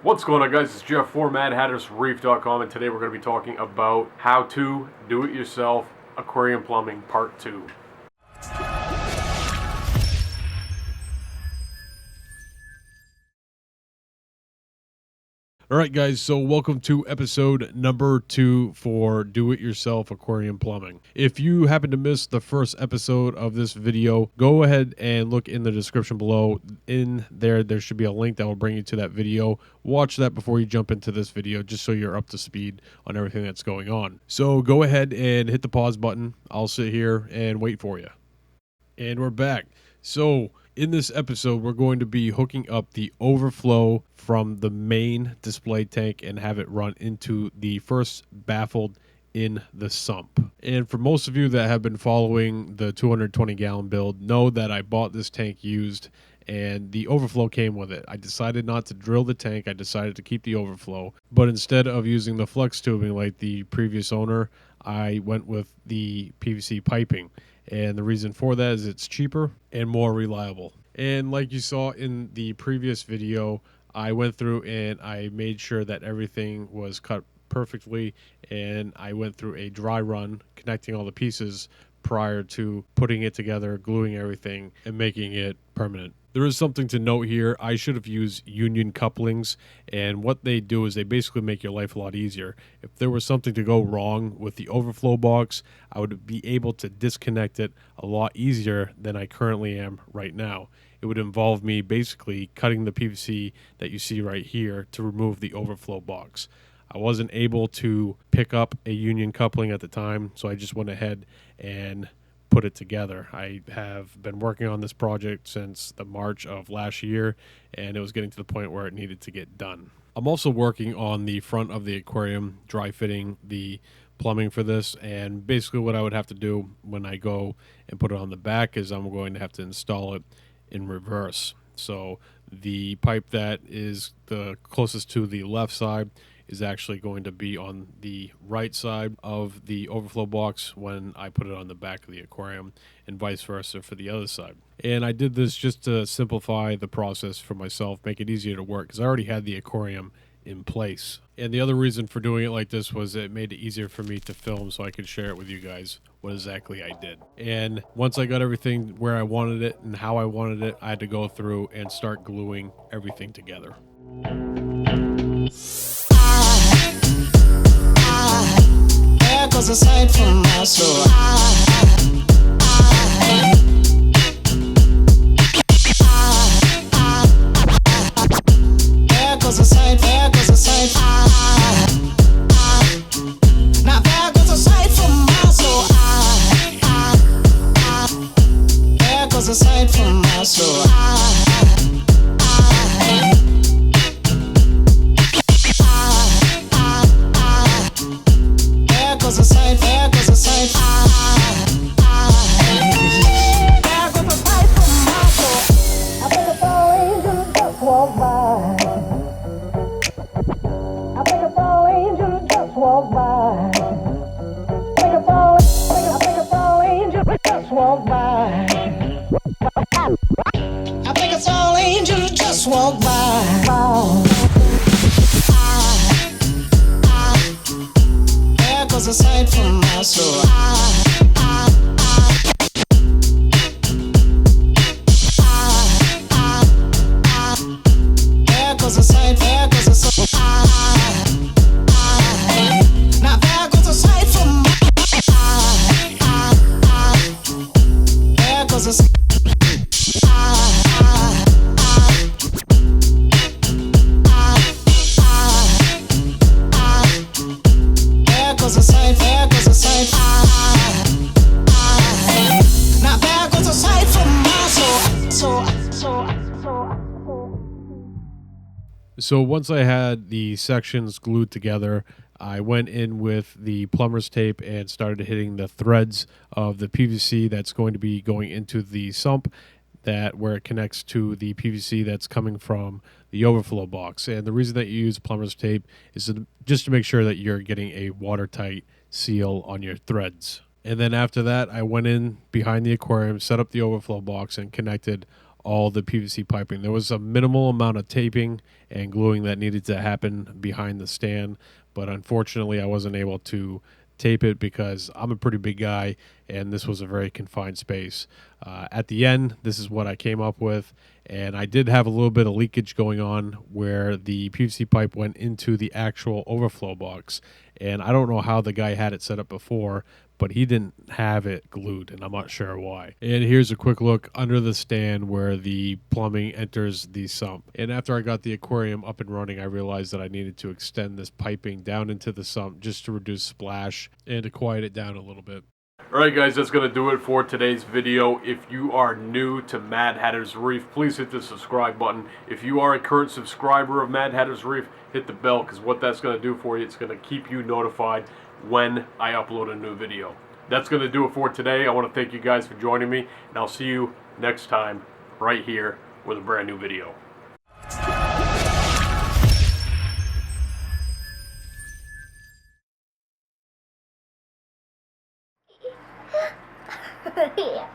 What's going on, guys? It's Jeff for Reef.com, and today we're going to be talking about how to do it yourself aquarium plumbing part 2. Alright guys, so welcome to episode number 2 for Do-It-Yourself Aquarium Plumbing. If you happen to miss the first episode of this video, go ahead and look in the description below. In there should be a link that will bring you to that video. Watch that before you jump into this video, just so you're up to speed on everything that's going on. So go ahead and hit the pause button. I'll sit here and wait for you. And we're back. So in this episode, we're going to be hooking up the overflow from the main display tank and have it run into the first baffled in the sump. And for most of you that have been following the 220 gallon build, know that I bought this tank used and the overflow came with it. I decided not to drill the tank. I decided to keep the overflow, but instead of using the flex tubing like the previous owner, I went with the PVC piping. And the reason for that is it's cheaper and more reliable. And like you saw in the previous video, I went through and I made sure that everything was cut perfectly, and I went through a dry run connecting all the pieces prior to putting it together, gluing everything, and making it permanent. There is something to note here. I should have used union couplings, and what they do is they basically make your life a lot easier. If there was something to go wrong with the overflow box, I would be able to disconnect it a lot easier than I currently am right now. It would involve me basically cutting the PVC that you see right here to remove the overflow box. I wasn't able to pick up a union coupling at the time, so I just went ahead and put it together. I have been working on this project since the March of last year, and it was getting to the point where it needed to get done. I'm also working on the front of the aquarium, dry fitting the plumbing for this, and basically what I would have to do when I go and put it on the back is I'm going to have to install it in reverse. So the pipe that is the closest to the left side is actually going to be on the right side of the overflow box when I put it on the back of the aquarium, and vice versa for the other side. And I did this just to simplify the process for myself, make it easier to work, because I already had the aquarium in place. And the other reason for doing it like this was it made it easier for me to film so I could share it with you guys what exactly I did. And once I got everything where I wanted it and how I wanted it, I had to go through and start gluing everything together. There goes a sight from my soul. There goes a sight, there goes a sight. Now there goes a sight from my soul. There goes a sight from my soul. There goes a sight, there goes a sight. There goes a sight from my soul. I think it's all angels just walk by. I think it's all angels just walk by. I think it's all angels just walk by. I think it's all angels just walk by. There goes a sight from my soul. There goes a sight, there goes a sight. Now there goes a sight from my there goes a sight. There goes a sight, there goes a sight. Now there goes a sight from my soul. So once I had the sections glued together, I went in with the plumber's tape and started hitting the threads of the PVC that's going to be going into the sump, that where it connects to the PVC that's coming from the overflow box. And the reason that you use plumber's tape is just to make sure that you're getting a watertight seal on your threads. And then after that, I went in behind the aquarium, set up the overflow box, and connected all the PVC piping. There was a minimal amount of taping and gluing that needed to happen behind the stand, but unfortunately I wasn't able to tape it because I'm a pretty big guy and this was a very confined space. At the end, this is what I came up with, and I did have a little bit of leakage going on where the PVC pipe went into the actual overflow box, and I don't know how the guy had it set up before, but he didn't have it glued, and I'm not sure why. And here's a quick look under the stand where the plumbing enters the sump. And after I got the aquarium up and running, I realized that I needed to extend this piping down into the sump just to reduce splash and to quiet it down a little bit. Alright guys, that's going to do it for today's video. If you are new to Mad Hatter's Reef, please hit the subscribe button. If you are a current subscriber of Mad Hatter's Reef, hit the bell, because what that's going to do for you, it's going to keep you notified when I upload a new video. That's going to do it for today. I want to thank you guys for joining me, and I'll see you next time right here with a brand new video. Yeah.